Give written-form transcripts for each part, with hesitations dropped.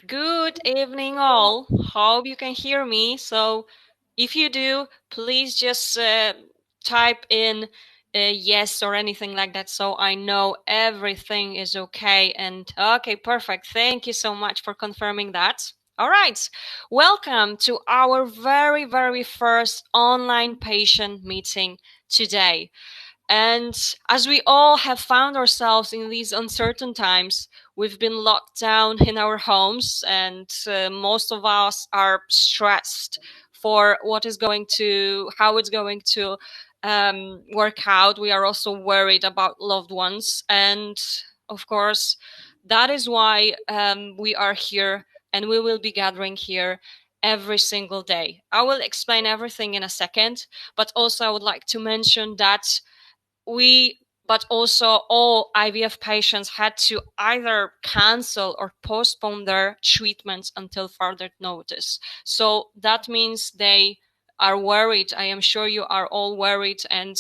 Good evening, all. Hope you can hear me. So, if you do, please just type in yes or anything like that so I know everything is okay. And okay, perfect. Thank you so much for confirming that. All right. Welcome to our very, very first online patient meeting today. And as we all have found ourselves in these uncertain times, we've been locked down in our homes, and most of us are stressed for how it's going to work out. We are also worried about loved ones. And of course, that is why we are here and we will be gathering here every single day. I will explain everything in a second, but also I would like to mention that but also all IVF patients had to either cancel or postpone their treatments until further notice. So that means they are worried. I am sure you are all worried and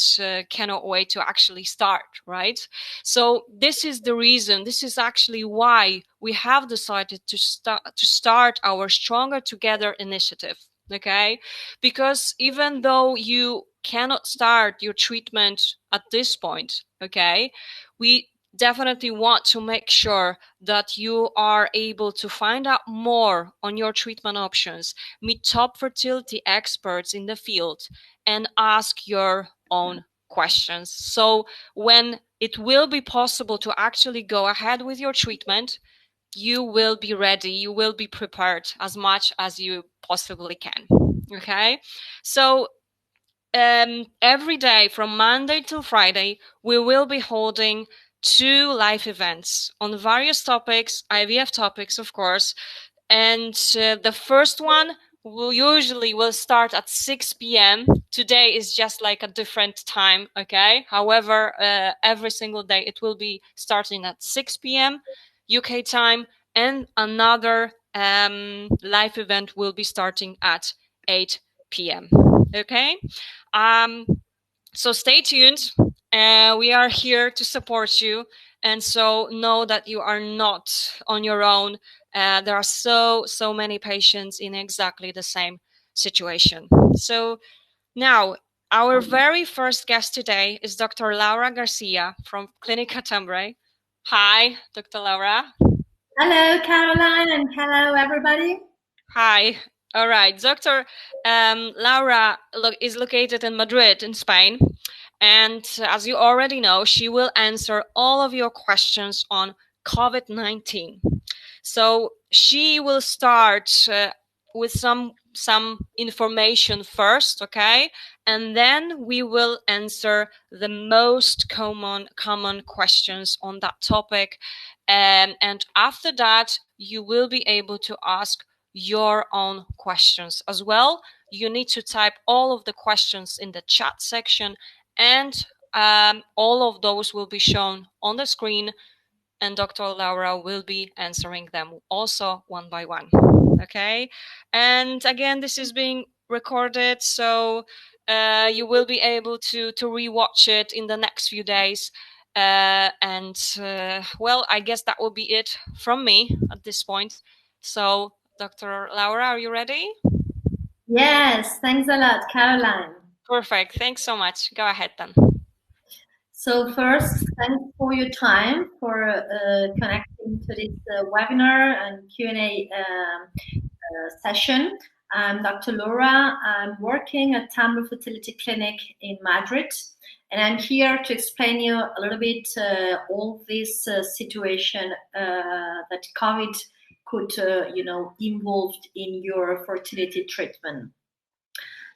cannot wait to actually start, right? So this is the reason. This is actually why we have decided to start our Stronger Together initiative. Okay, because even though you cannot start your treatment at this point, okay, we definitely want to make sure that you are able to find out more on your treatment options, meet top fertility experts in the field, and ask your own questions. So when it will be possible to actually go ahead with your treatment, you will be ready, you will be prepared as much as you possibly can. Okay, so every day from Monday till Friday, we will be holding 2 live events on various topics, IVF topics, of course. And the first one will start at 6 p.m. Today is just like a different time, okay? However, every single day it will be starting at 6 p.m. UK time, and another live event will be starting at 8 p.m. Okay? So stay tuned. We are here to support you. And so know that you are not on your own. There are so many patients in exactly the same situation. So now, our very first guest today is Dr. Laura Garcia from Clínica Tambre. Hi, Dr. Laura. Hello, Caroline, and hello, everybody. Hi. All right. Dr. Laura is located in Madrid, in Spain. And as you already know, she will answer all of your questions on COVID-19. So she will start with some information first, okay? And then we will answer the most common questions on that topic. And after that, you will be able to ask your own questions as well. You need to type all of the questions in the chat section, and all of those will be shown on the screen, and Dr. Laura will be answering them also one by one. Okay, and again, this is being recorded, so you will be able to rewatch it in the next few days. Well, I guess that will be it from me at this point. So, Dr. Laura, are you ready? Yes, thanks a lot, Caroline. Perfect. Thanks so much. Go ahead then. So first, thanks for your time for connecting to this webinar and Q&A session. I'm Dr. Laura. I'm working at Tambre Fertility Clinic in Madrid, and I'm here to explain you a little bit all this situation that COVID could, involved in your fertility treatment.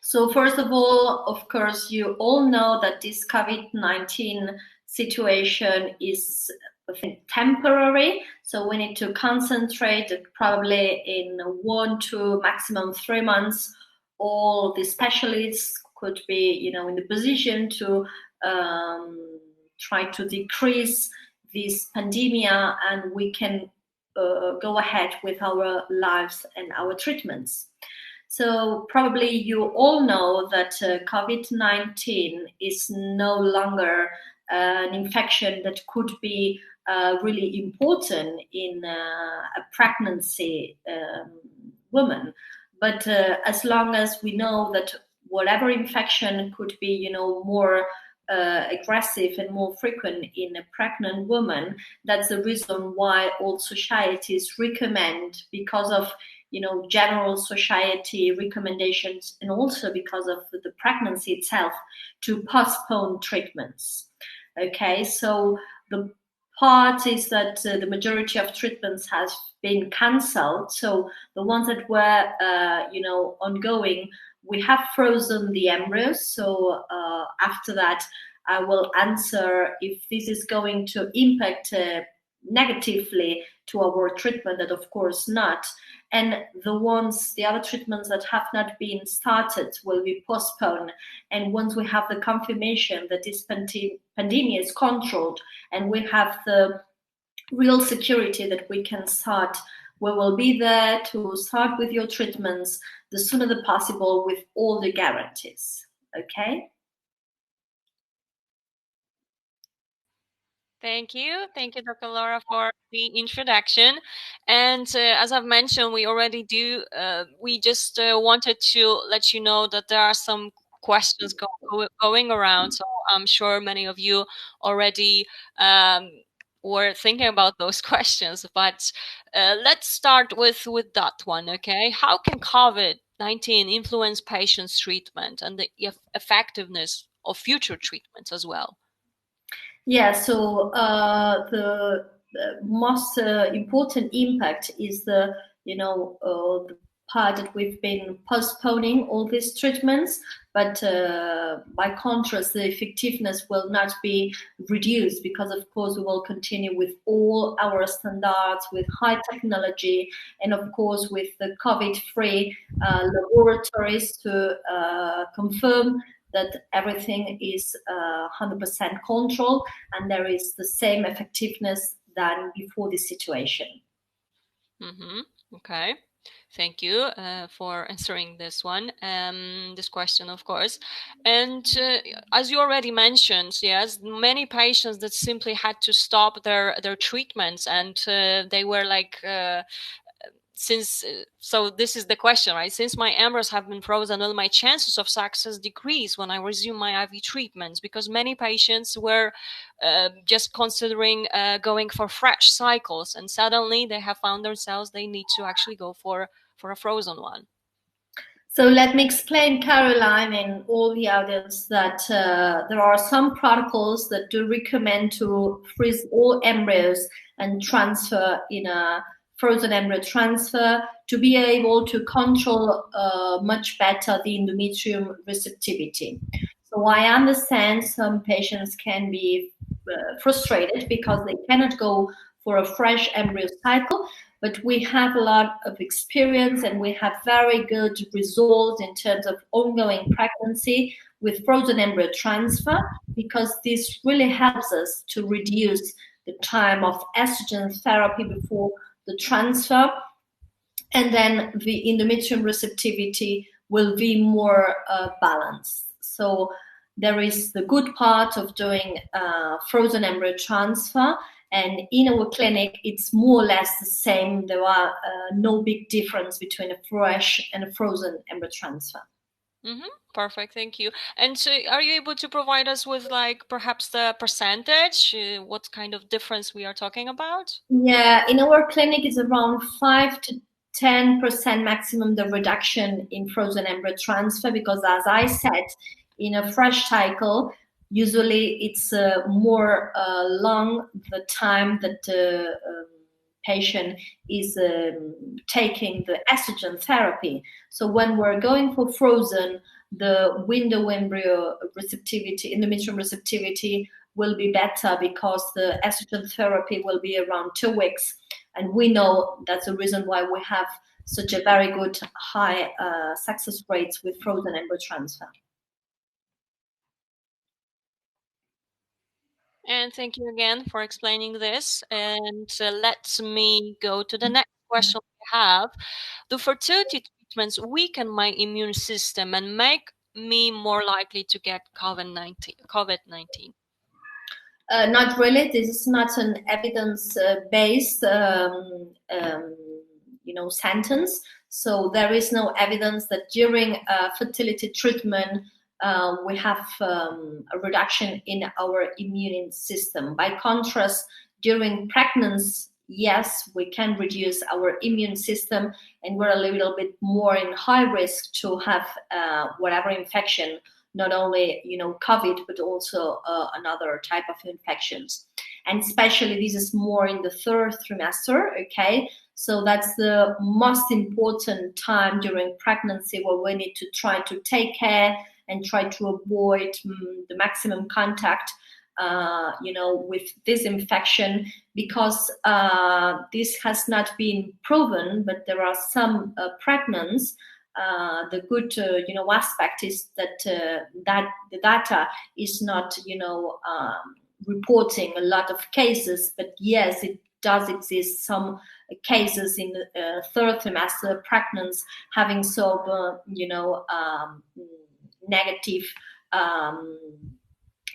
So first of all, of course, you all know that this COVID-19 situation is temporary. So we need to concentrate probably in 1 to maximum 3 months. All the specialists could be, in the position to try to decrease this pandemic, and we can go ahead with our lives and our treatments. So probably you all know that COVID-19 is no longer an infection that could be really important in a pregnancy woman. But as long as we know that whatever infection could be, more aggressive and more frequent in a pregnant woman, that's the reason why all societies recommend, because of general society recommendations, and also because of the pregnancy itself, to postpone treatments. Okay, so the part is that the majority of treatments has been cancelled. So the ones that were, ongoing, we have frozen the embryos. So after that, I will answer if this is going to impact negatively to our treatment. That of course not. And the other treatments that have not been started will be postponed. And once we have the confirmation that this pandemic is controlled and we have the real security that we can start, we will be there to start with your treatments the sooner the possible with all the guarantees. Okay? Thank you, Dr. Laura, for the introduction. And as I've mentioned, we already do. We just wanted to let you know that there are some questions going around. So I'm sure many of you already were thinking about those questions. But let's start with that one. Okay, how can COVID-19 influence patients' treatment and the effectiveness of future treatments as well? Yeah, so the most important impact is the part that we've been postponing all these treatments, but by contrast, the effectiveness will not be reduced, because of course we will continue with all our standards, with high technology, and of course with the COVID-free laboratories to confirm that everything is 100% control and there is the same effectiveness than before this situation. Mm-hmm. Okay. Thank you for answering this one, this question, of course. And as you already mentioned, yes, many patients that simply had to stop their treatments, and they were like, so this is the question, right? Since my embryos have been frozen, will my chances of success decrease when I resume my IV treatments? Because many patients were just considering going for fresh cycles, and suddenly they have found themselves they need to actually go for a frozen one. So let me explain, Caroline, and all the audience, that there are some protocols that do recommend to freeze all embryos and transfer in a frozen embryo transfer to be able to control much better the endometrium receptivity. So I understand some patients can be frustrated because they cannot go for a fresh embryo cycle, but we have a lot of experience and we have very good results in terms of ongoing pregnancy with frozen embryo transfer, because this really helps us to reduce the time of estrogen therapy before the transfer, and then the endometrium receptivity will be more balanced. So there is the good part of doing frozen embryo transfer, and in our clinic it's more or less the same. There are no big difference between a fresh and a frozen embryo transfer. Mm-hmm. Perfect, thank you. And so are you able to provide us with like perhaps the percentage, what kind of difference we are talking about? Yeah, in our clinic it's around 5 to 10% maximum the reduction in frozen embryo transfer, because as I said, in a fresh cycle usually it's more long the time that the patient is taking the estrogen therapy. So when we're going for frozen, the window embryo receptivity, endometrium receptivity, will be better because the estrogen therapy will be around 2 weeks. And we know that's the reason why we have such a very good high success rates with frozen embryo transfer. And thank you again for explaining this. And let me go to the next question we have. Do fertility treatments weaken my immune system and make me more likely to get COVID-19? Not really. This is not an evidence-based, sentence. So there is no evidence that during fertility treatment we have a reduction in our immune system. By contrast, during pregnancy, yes, we can reduce our immune system, and we're a little bit more in high risk to have whatever infection, not only COVID, but also another type of infections. And especially this is more in the third trimester. Okay, so that's the most important time during pregnancy, where we need to try to take care and try to avoid the maximum contact with this infection, because this has not been proven, but there are some pregnants. The good aspect is that that the data is not reporting a lot of cases, but yes, it does exist some cases in the third trimester pregnancy having negative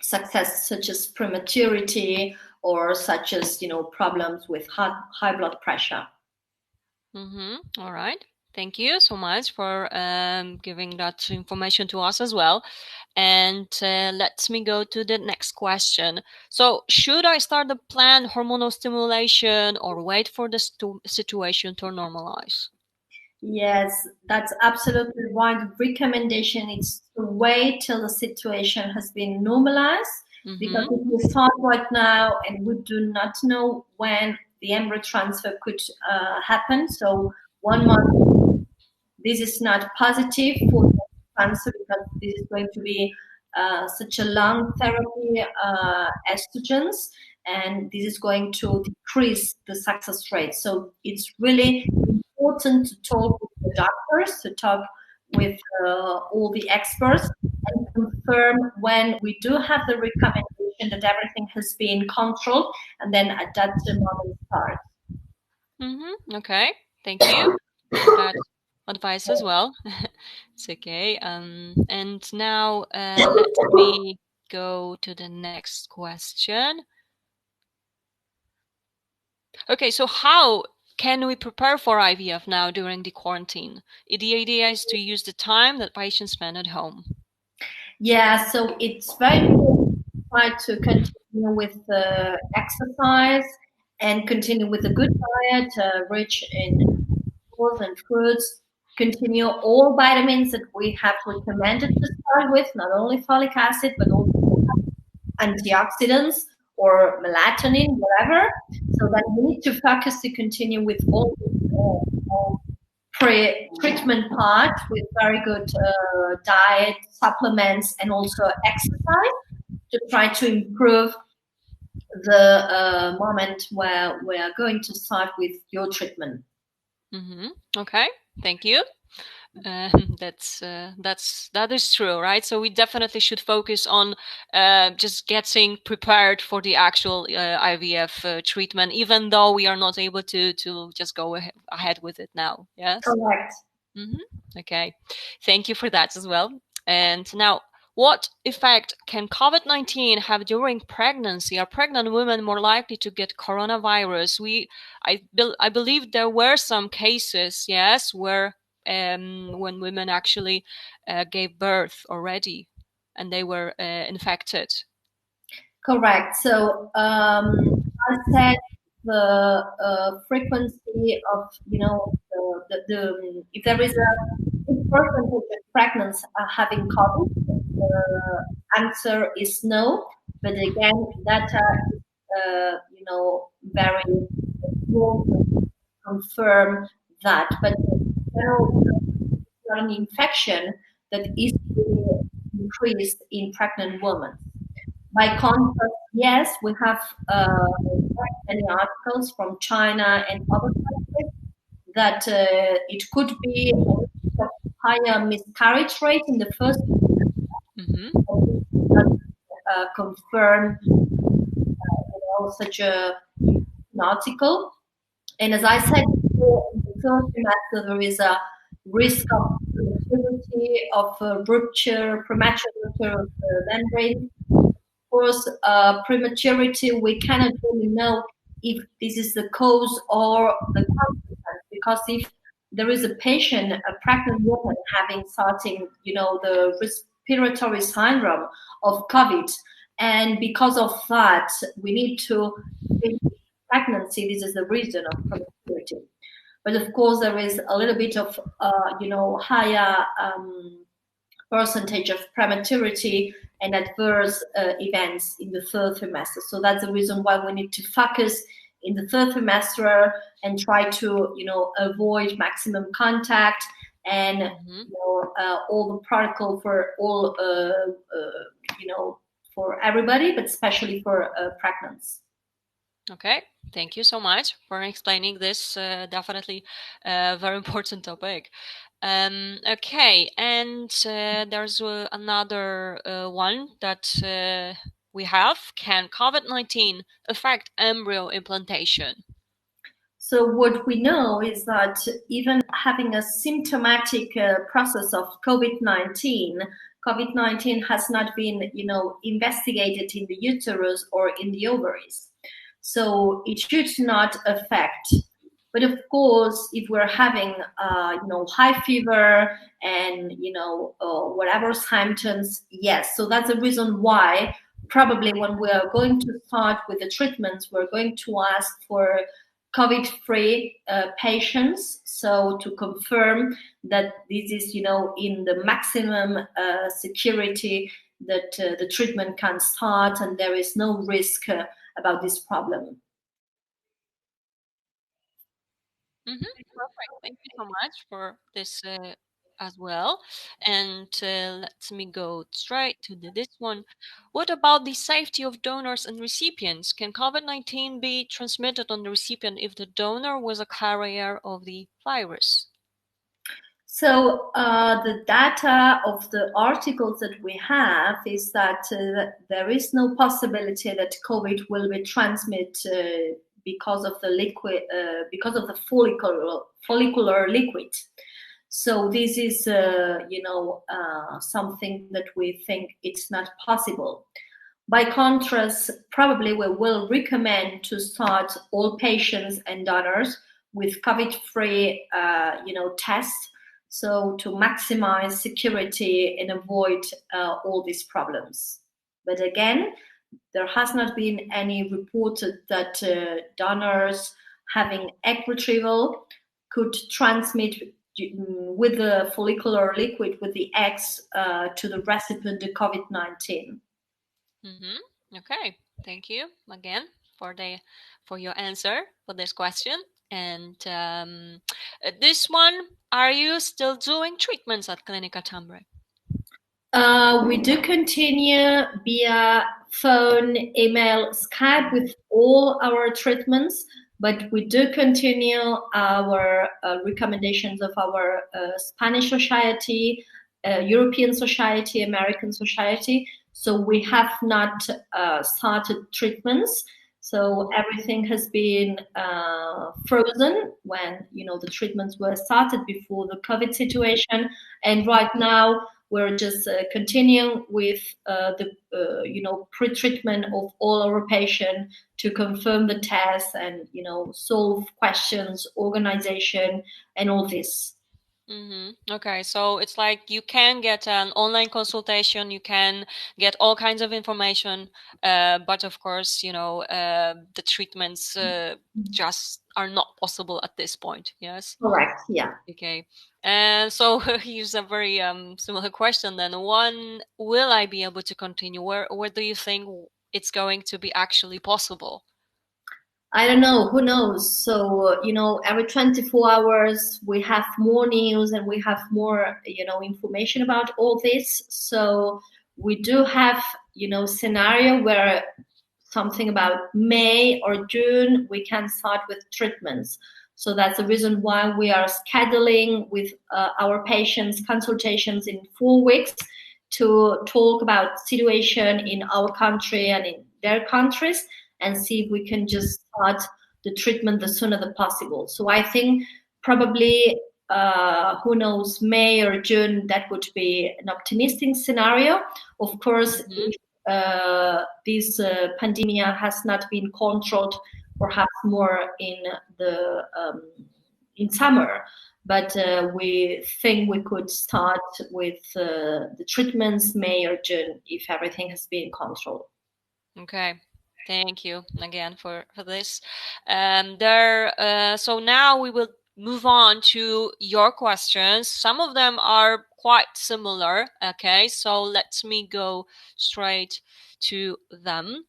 success, such as prematurity, or such as problems with high blood pressure. All right. Thank you so much for giving that information to us as well. And let me go to the next question. So, should I start the planned hormonal stimulation or wait for the situation to normalize? Yes, that's absolutely right. The recommendation is to wait till the situation has been normalized, because if we start right now and we do not know when the embryo transfer could happen, so 1 month, this is not positive for the transfer, because this is going to be such a long therapy, estrogens, and this is going to decrease the success rate. So it's really important to talk with the doctors, to talk with all the experts, and confirm when we do have the recommendation that everything has been controlled, and then at that moment start. Okay, thank you for that advice as well. It's okay. And now let me go to the next question. Okay, so how can we prepare for IVF now during the quarantine? The idea is to use the time that patients spend at home. Yeah, so it's very important to try to continue with the exercise and continue with a good diet, rich in vegetables and fruits. Continue all vitamins that we have recommended to start with, not only folic acid, but also antioxidants or melatonin, whatever. So then we need to focus to continue with all pre-treatment part, with very good diet, supplements, and also exercise, to try to improve the moment where we are going to start with your treatment. Okay, thank you. That is true, right? So we definitely should focus on just getting prepared for the actual IVF treatment, even though we are not able to just go ahead with it now. Yes. Correct. Okay, thank you for that as well. And now, what effect can COVID-19 have during pregnancy? Are pregnant women more likely to get coronavirus? I believe there were some cases, yes, where when women actually gave birth already and they were infected. Correct. So I said the frequency of if there is a big percentage of pregnant having COVID, the answer is no. But again, data is very small to confirm that. But an infection that is increased in pregnant women. By contrast, yes, we have many articles from China and other countries that it could be a higher miscarriage rate in the first confirm such an article. And as I said before, in the first trimester there is a risk of premature rupture of the membrane. course, prematurity, we cannot really know if this is the cause or the consequence, because if there is a patient, a pregnant woman having starting, the respiratory syndrome of COVID, and because of that, we need to treat pregnancy. This is the reason of prematurity. But of course, there is a little bit of, higher percentage of prematurity and adverse events in the third trimester. So that's the reason why we need to focus in the third trimester and try to, avoid maximum contact and all the protocol for all, for everybody, but especially for pregnancy. Okay, thank you so much for explaining this definitely very important topic. Okay, and there's another one that we have. Can COVID-19 affect embryo implantation? So what we know is that even having a symptomatic process of COVID-19, COVID-19 has not been, investigated in the uterus or in the ovaries. So it should not affect. But of course, if we're having, high fever and, whatever symptoms, yes. So that's the reason why probably when we are going to start with the treatments, we're going to ask for COVID-free patients. So to confirm that this is, in the maximum security that the treatment can start and there is no risk about this problem. Perfect. Thank you so much for this as well. And let me go straight to this one. What about the safety of donors and recipients? Can COVID-19 be transmitted on the recipient if the donor was a carrier of the virus? So the data of the articles that we have is that there is no possibility that COVID will be transmitted because of the liquid, because of the follicular liquid. So this is, something that we think it's not possible. By contrast, probably we will recommend to start all patients and donors with COVID-free, tests. So to maximize security and avoid all these problems. But again, there has not been any reported that donors having egg retrieval could transmit with the follicular liquid, with the eggs, to the recipient the COVID-19. Okay, thank you again for your answer for this question. And this one, are you still doing treatments at Clínica Tambre? We do continue via phone, email, Skype with all our treatments, but we do continue our recommendations of our Spanish Society, European Society, American Society. So we have not started treatments. So everything has been frozen when the treatments were started before the COVID situation, and right now we're just continuing with the pre-treatment of all our patients to confirm the test and solve questions, organization, and all this. Okay, so it's like you can get an online consultation, you can get all kinds of information, but of course, the treatments just are not possible at this point. Yes. Correct. Yeah. Okay. And so here's a very similar question then. One, will I be able to continue? Where do you think it's going to be actually possible? I don't know, who knows? So, every 24 hours we have more news and we have more, information about all this. So we do have, scenario where something about May or June, we can start with treatments. So that's the reason why we are scheduling with our patients consultations in 4 weeks to talk about situation in our country and in their countries, and see if we can just start the treatment the sooner the possible. So I think probably, who knows, May or June, that would be an optimistic scenario. Of course, if this pandemic has not been controlled, perhaps more in summer. But we think we could start with the treatments May or June if everything has been controlled. Okay. Thank you again for this. So now we will move on to your questions. Some of them are quite similar. Okay, so let me go straight to them.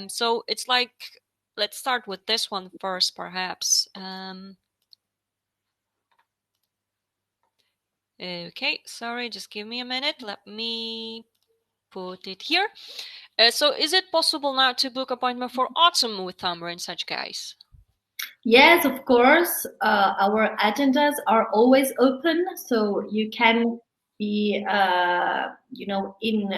So it's like, let's start with this one first, perhaps. Okay, sorry, just give me a minute. Let me put it here. So is it possible now to book appointment for autumn with Tambre in such case? Yes, of course. Our agendas are always open, so you can be, in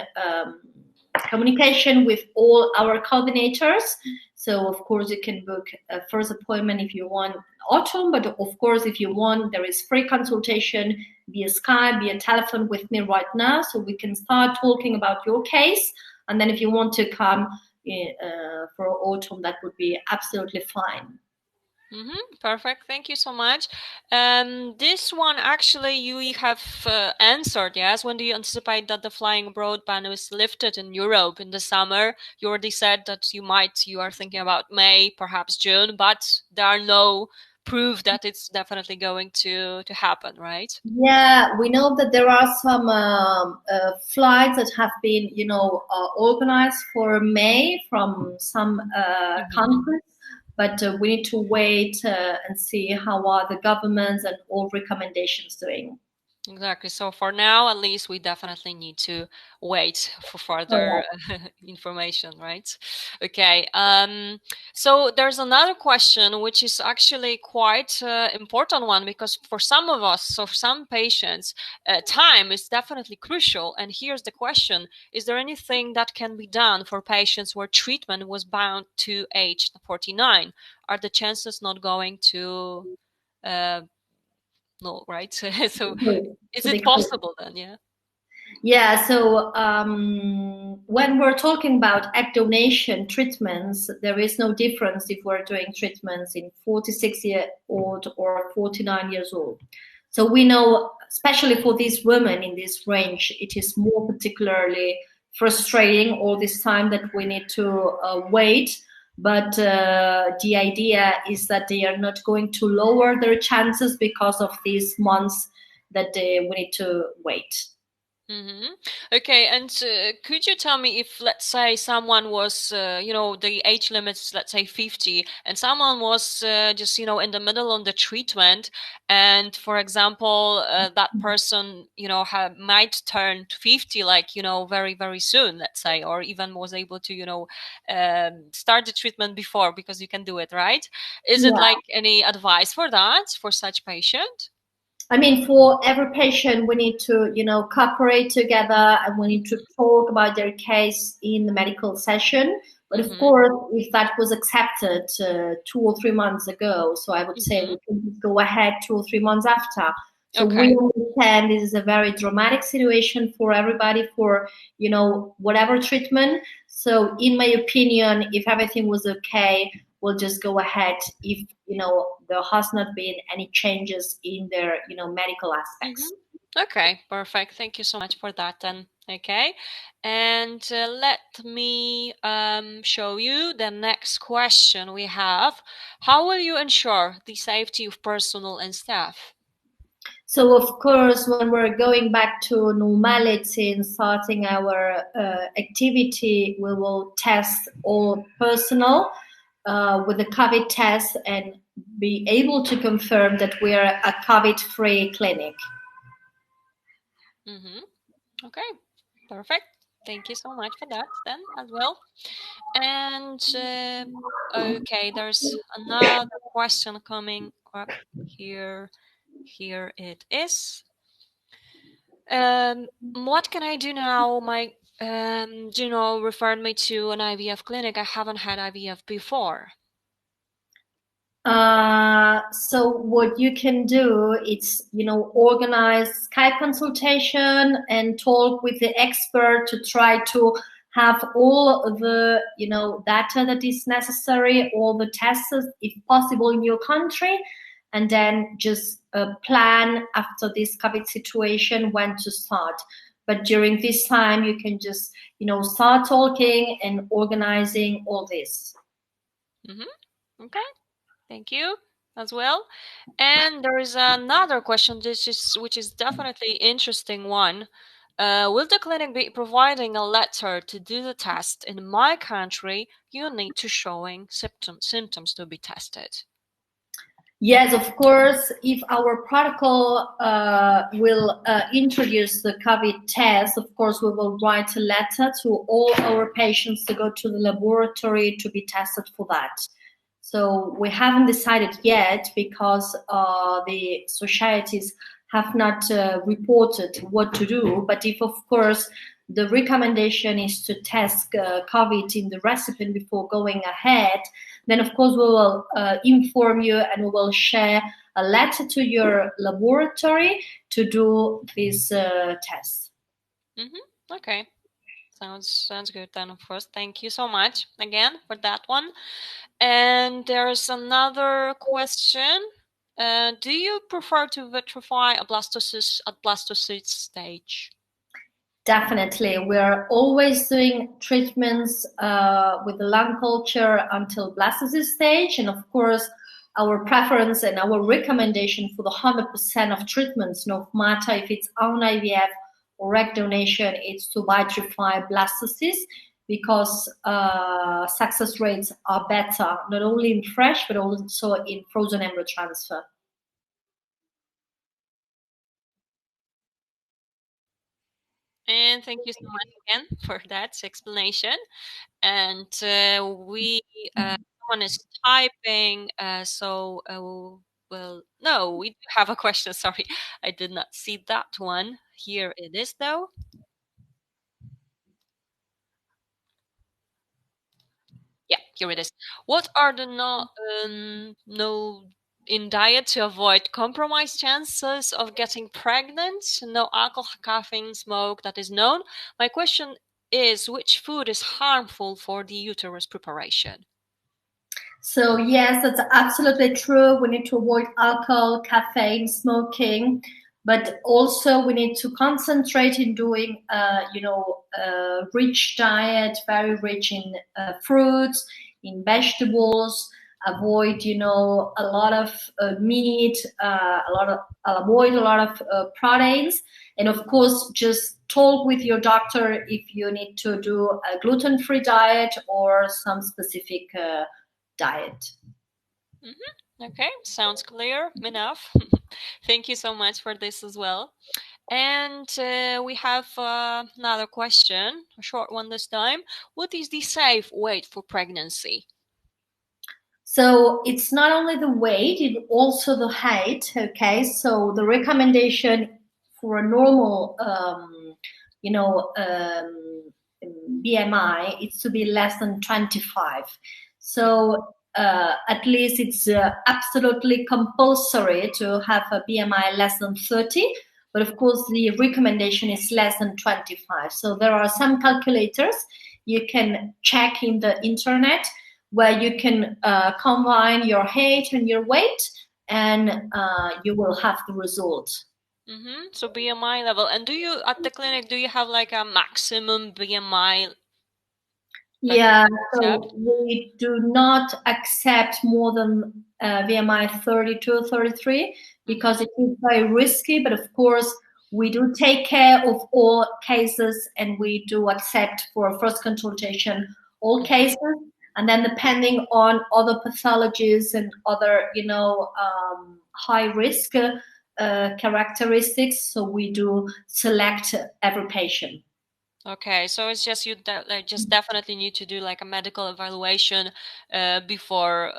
communication with all our coordinators. So, of course, you can book a first appointment if you want autumn, but of course, if you want, there is free consultation via Skype, via telephone with me right now, so we can start talking about your case. And then if you want to come for autumn, that would be absolutely fine. Perfect. Thank you so much. This one actually you have answered. Yes. When do you anticipate that the flying abroad ban is lifted in Europe in the summer? You already said that you are thinking about May, perhaps June, but there are no proof that it's definitely going to happen, right? Yeah, we know that there are some flights that have been, organized for May from some countries, but we need to wait and see how are the governments and all recommendations doing. Exactly. So for now, at least, we definitely need to wait for further information, right? Okay. So there's another question, which is actually quite important one, because for some of us, so for some patients, time is definitely crucial. And here's the question: is there anything that can be done for patients where treatment was bound to age 49? Are the chances not going to no, right? So is it possible then? Yeah. Yeah, so when we're talking about egg donation treatments, there is no difference if we're doing treatments in 46-year-old or 49 years old. So we know, especially for these women in this range, it is more particularly frustrating all this time that we need to wait. But the idea is that they are not going to lower their chances because of these months that we need to wait. Okay, and could you tell me if, let's say, someone was, the age limits, let's say 50, and someone was just, in the middle of the treatment, and for example, that person, might turn 50, like, very, very soon, let's say, or even was able to, start the treatment before, because you can do it, right? Is it like any advice for that, for such patient? I mean, for every patient, we need to, cooperate together and we need to talk about their case in the medical session. But of course, if that was accepted 2 or 3 months ago, so I would say we can go ahead 2 or 3 months after. So we understand this is a very dramatic situation for everybody, for, whatever treatment. So in my opinion, if everything was okay, we'll just go ahead if, there has not been any changes in their, medical aspects. Okay, perfect. Thank you so much for that then. Okay, and let me show you the next question we have. How will you ensure the safety of personnel and staff? So, of course, when we're going back to normality and starting our activity, we will test all personnel with a COVID test and be able to confirm that we are a COVID-free clinic. Okay, perfect. Thank you so much for that then as well. And okay, there's another question coming up here. Here it is. What can I do now? My referred me to an IVF clinic. I haven't had IVF before. So what you can do is, organize Skype consultation and talk with the expert to try to have all the data that is necessary, all the tests if possible in your country, and then just plan after this COVID situation when to start. But during this time, you can just start talking and organizing all this. Okay, thank you as well. And there is another question, which is definitely interesting one. Will the clinic be providing a letter to do the test? In my country, you need to showing symptoms to be tested. Yes, of course. If our protocol will introduce the COVID test, of course, we will write a letter to all our patients to go to the laboratory to be tested for that. So we haven't decided yet because the societies have not reported what to do. But if, of course, the recommendation is to test COVID in the recipient before going ahead, then of course we will inform you and we will share a letter to your laboratory to do this test. Okay, sounds good then. Of course, thank you so much again for that one. And there's another question. Do you prefer to vitrify a blastocyst at blastocyst stage? Definitely. We're always doing treatments with the lung culture until blastocyst stage. And of course, our preference and our recommendation for the 100% of treatments, no matter if it's own IVF or egg donation, is to vitrify blastocyst because success rates are better, not only in fresh, but also in frozen embryo transfer. And thank you so much again for that explanation. And someone is typing. Well, no, we do have a question. Sorry, I did not see that one. Here it is, though. Yeah, here it is. What are the no in diet to avoid compromised chances of getting pregnant? No alcohol, caffeine, smoke that is known. My question is, which food is harmful for the uterus preparation? So yes, that's absolutely true. We need to avoid alcohol, caffeine, smoking, but also we need to concentrate in doing, rich diet, very rich in fruits, in vegetables. Avoid, a lot of meat, avoid a lot of proteins, and of course, just talk with your doctor if you need to do a gluten-free diet or some specific diet. Okay, sounds clear enough. Thank you so much for this as well. And we have another question, a short one this time. What is the safe weight for pregnancy? So it's not only the weight, it's also the height. Okay, so the recommendation for a normal, BMI is to be less than 25. So at least it's absolutely compulsory to have a BMI less than 30. But of course, the recommendation is less than 25. So there are some calculators you can check in the internet where you can combine your height and your weight, and you will have the result. So BMI level. And do you, at the clinic, do you have like a maximum BMI? Yeah, so we do not accept more than BMI 32, 33 because it is very risky. But of course, we do take care of all cases and we do accept for first consultation all cases. And then depending on other pathologies and other, high risk characteristics, so we do select every patient. Okay, so it's just you just definitely need to do like a medical evaluation before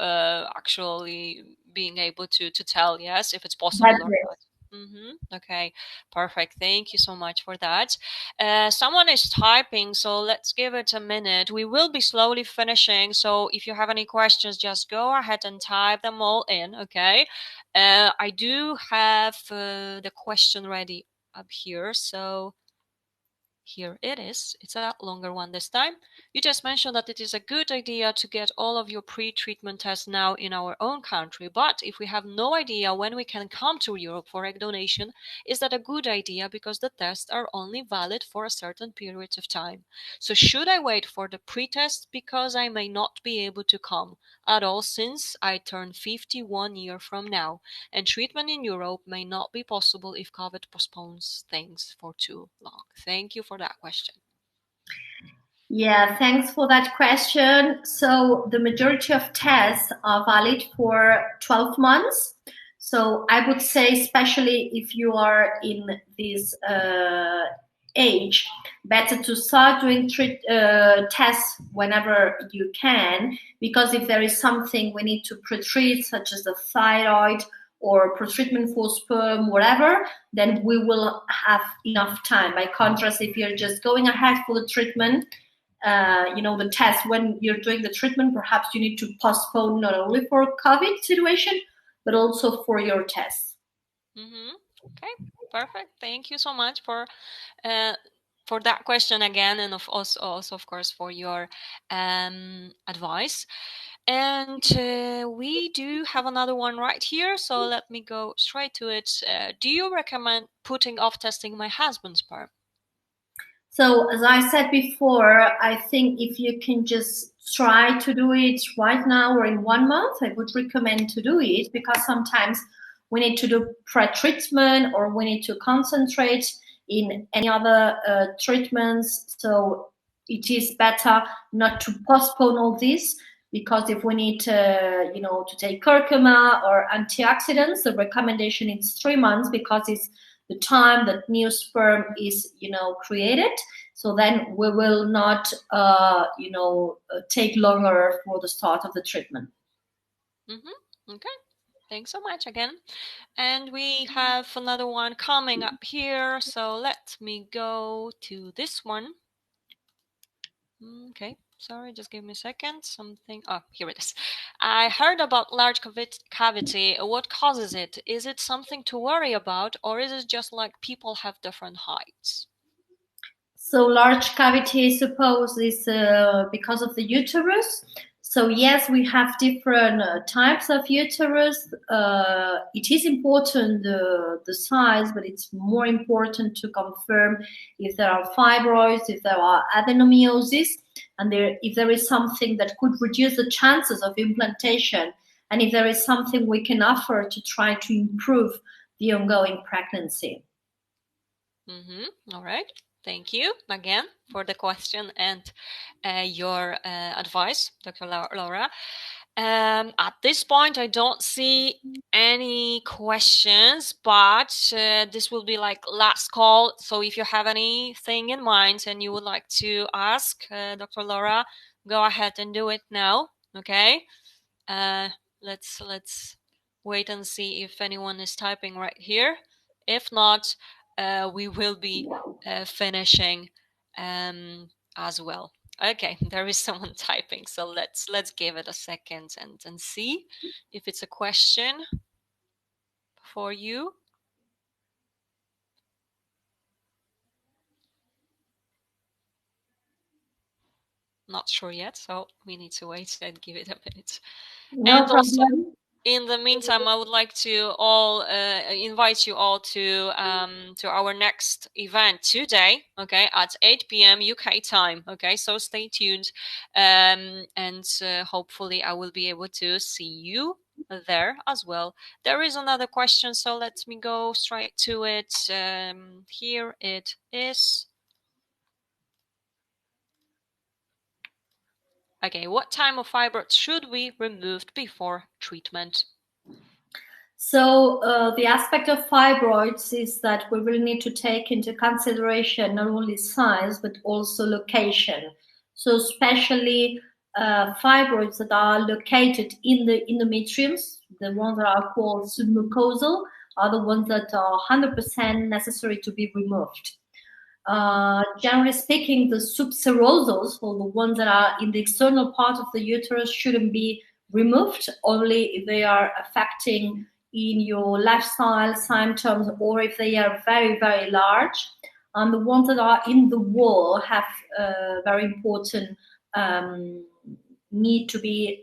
actually being able to tell, yes, if it's possible or not. Okay, perfect. Thank you so much for that. Someone is typing, so let's give it a minute. We will be slowly finishing, so if you have any questions, just go ahead and type them all in, okay? I do have the question ready up here, so here it is. It's a longer one this time. You just mentioned that it is a good idea to get all of your pre-treatment tests now in our own country, but if we have no idea when we can come to Europe for egg donation, is that a good idea because the tests are only valid for a certain period of time? So should I wait for the pre-test because I may not be able to come at all since I turn 51 years from now, and treatment in Europe may not be possible if COVID postpones things for too long? Thank you for that question. Yeah, thanks for that question. So the majority of tests are valid for 12 months. So I would say, especially if you are in this age, better to start doing tests whenever you can, because if there is something we need to pre-treat, such as the thyroid or pre-treatment for sperm, whatever, then we will have enough time. By contrast, if you're just going ahead for the treatment, the test when you're doing the treatment, perhaps you need to postpone not only for COVID situation, but also for your tests. Okay, perfect. Thank you so much for that question again, and also of course for your advice. And we do have another one right here, so let me go straight to it. Do you recommend putting off testing my husband's sperm? So as I said before, I think if you can just try to do it right now or in 1 month, I would recommend to do it, because sometimes we need to do pre-treatment or we need to concentrate in any other treatments. So it is better not to postpone all this, because if we need to, to take curcuma or antioxidants, the recommendation is 3 months, because it's the time that new sperm is, created. So then we will not, take longer for the start of the treatment. Okay. Thanks so much again. And we have another one coming up here. So let me go to this one. Okay. Sorry, just give me a second. Oh, here it is. I heard about large cavity. What causes it? Is it something to worry about, or is it just like people have different heights? So large cavity, I suppose, is because of the uterus. So yes, we have different types of uterus. It is important the size, but it's more important to confirm if there are fibroids, if there are adenomyosis, and if there is something that could reduce the chances of implantation, and if there is something we can offer to try to improve the ongoing pregnancy. All right. Thank you again for the question and your advice, Dr. Laura. At this point, I don't see any questions, but this will be like last call. So if you have anything in mind and you would like to ask Dr. Laura, go ahead and do it now. Okay. Let's wait and see if anyone is typing right here. If not, we will be finishing as well. Okay, there is someone typing, so let's give it a second and see if it's a question for you. Not sure yet, so we need to wait and give it a minute. No and problem. Also, in the meantime, I would like to invite you all to our next event today, okay, at 8 p.m. UK time. Okay, so stay tuned, and hopefully I will be able to see you there as well. There is another question, so let me go straight to it. Here it is. Okay, what type of fibroids should we remove before treatment? So the aspect of fibroids is that we will need to take into consideration not only size but also location. So especially fibroids that are located in the endometriums, the ones that are called submucosal, are the ones that are 100% necessary to be removed. Generally speaking, the subserosals, or the ones that are in the external part of the uterus, shouldn't be removed, only if they are affecting in your lifestyle symptoms or if they are very, very large. and the ones that are in the wall have very important need to be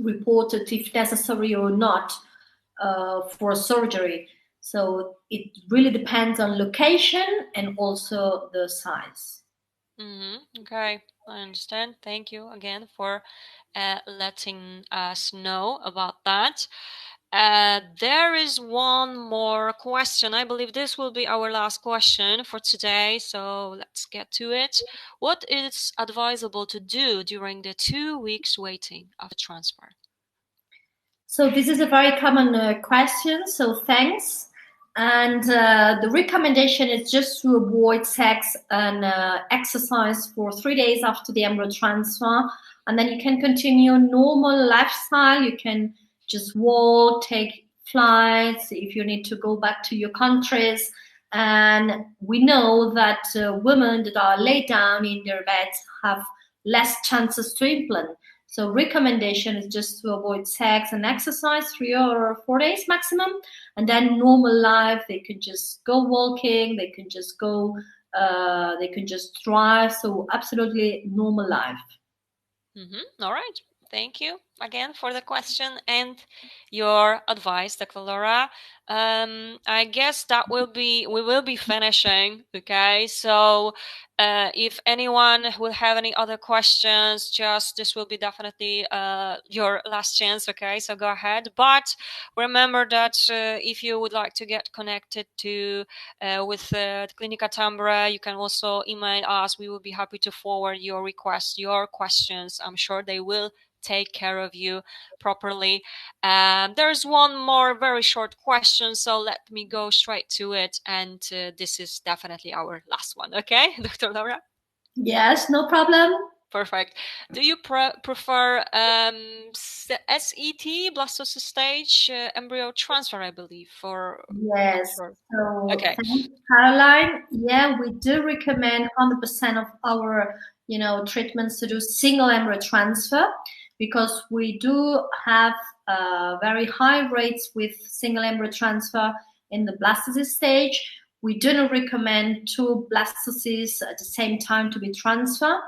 reported if necessary or not for surgery. So it really depends on location and also the size. Okay, I understand. Thank you again for letting us know about that. There is one more question. I believe this will be our last question for today. So let's get to it. What is advisable to do during the 2 weeks waiting after transfer? So this is a very common question. So thanks. And the recommendation is just to avoid sex and exercise for 3 days after the embryo transfer. And then you can continue normal lifestyle. You can just walk, take flights if you need to go back to your countries. And we know that women that are laid down in their beds have less chances to implant. So recommendation is just to avoid sex and exercise 3 or 4 days maximum, and then normal life. They can just go walking. They can just go. They can just drive. So absolutely normal life. All right. Thank you again for the question and your advice, Dr. Laura. I guess that we will be finishing. Okay, so if anyone will have any other questions, just this will be definitely your last chance. Okay, so go ahead. But remember that if you would like to get connected to with Clínica Tambre, you can also email us. We will be happy to forward your requests, your questions. I'm sure they will take care of you properly. There's one more very short question, so let me go straight to it. And this is definitely our last one. Okay, Dr. Laura? Yes, no problem. Perfect. Do you prefer SET, blastocyst stage, embryo transfer, I believe, for... Yes. Sure. So Okay. thanks, Caroline. Yeah, we do recommend 100% of our treatments to do single embryo transfer, because we do have very high rates with single embryo transfer in the blastocyst stage. We do not recommend 2 blastocysts at the same time to be transferred,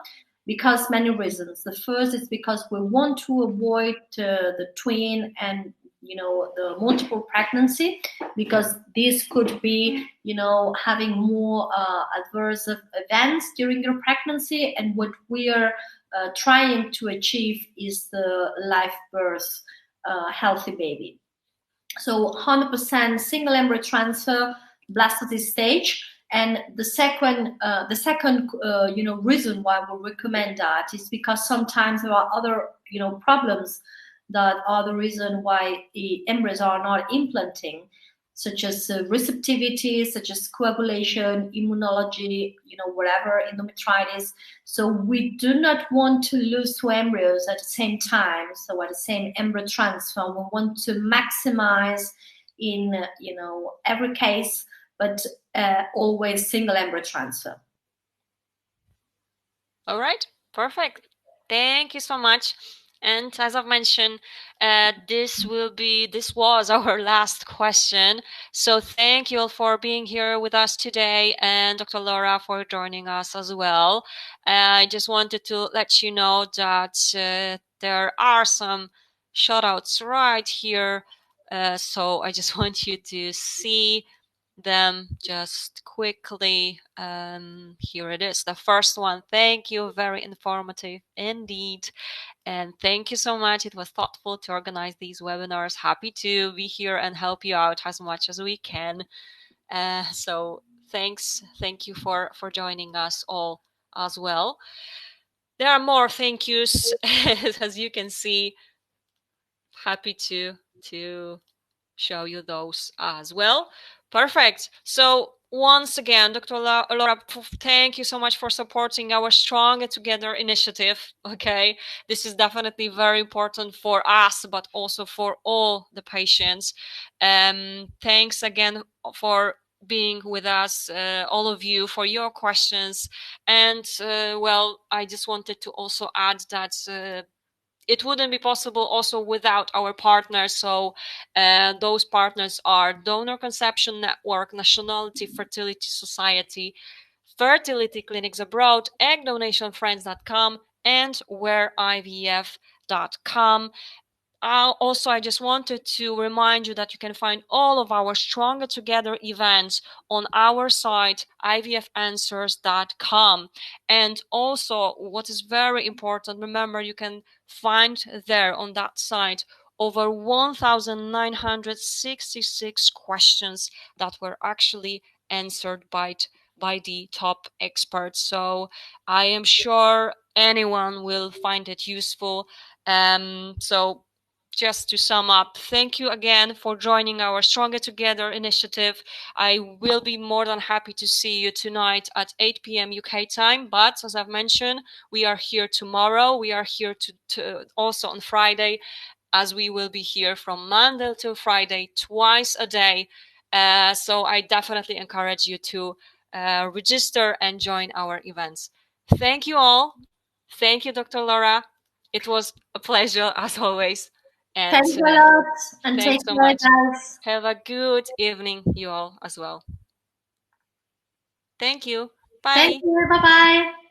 because many reasons. The first is because we want to avoid the twin and the multiple pregnancy, because this could be having more adverse events during your pregnancy, and what we are trying to achieve is the live birth healthy baby. So 100% single embryo transfer, blastocyst stage. And the second reason why we recommend that is because sometimes there are other problems that are the reason why the embryos are not implanting, such as receptivity, such as coagulation, immunology, whatever, endometritis. So we do not want to lose 2 embryos at the same time. So at the same embryo transfer, we want to maximize in every case, but always single embryo transfer. All right, perfect. Thank you so much. And as I've mentioned, this was our last question. So thank you all for being here with us today, and Dr. Laura for joining us as well. I just wanted to let you know that there are some shout outs right here. So I just want you to see them just quickly. Here it is, the first one. Thank you, very informative indeed, and thank you so much. It was thoughtful to organize these webinars. Happy to be here and help you out as much as we can. So thank you for joining us all as well. There are more thank yous as you can see. Happy to show you those as well. Perfect. So once again, Dr. Laura, thank you so much for supporting our Stronger Together initiative. Okay, this is definitely very important for us, but also for all the patients. Thanks again for being with us, all of you, for your questions. And well, I just wanted to also add that it wouldn't be possible also without our partners. So those partners are Donor Conception Network, Nationality Fertility Society, fertility clinics abroad, eggdonationfriends.com, and whereivf.com. Also, I just wanted to remind you that you can find all of our Stronger Together events on our site, ivfanswers.com. And also, what is very important, remember, you can find there on that site over 1,966 questions that were actually answered by the top experts. So I am sure anyone will find it useful. So just to sum up, thank you again for joining our Stronger Together initiative. I will be more than happy to see you tonight at 8 p.m. UK time. But as I've mentioned, we are here tomorrow. We are here to also on Friday, as we will be here from Monday to Friday, twice a day. So I definitely encourage you to register and join our events. Thank you all. Thank you, Dr. Laura. It was a pleasure as always. And Thanks a lot and take thanks so care, much. guys. Have a good evening, you all, as well. Thank you. Thank Bye. you. Bye bye.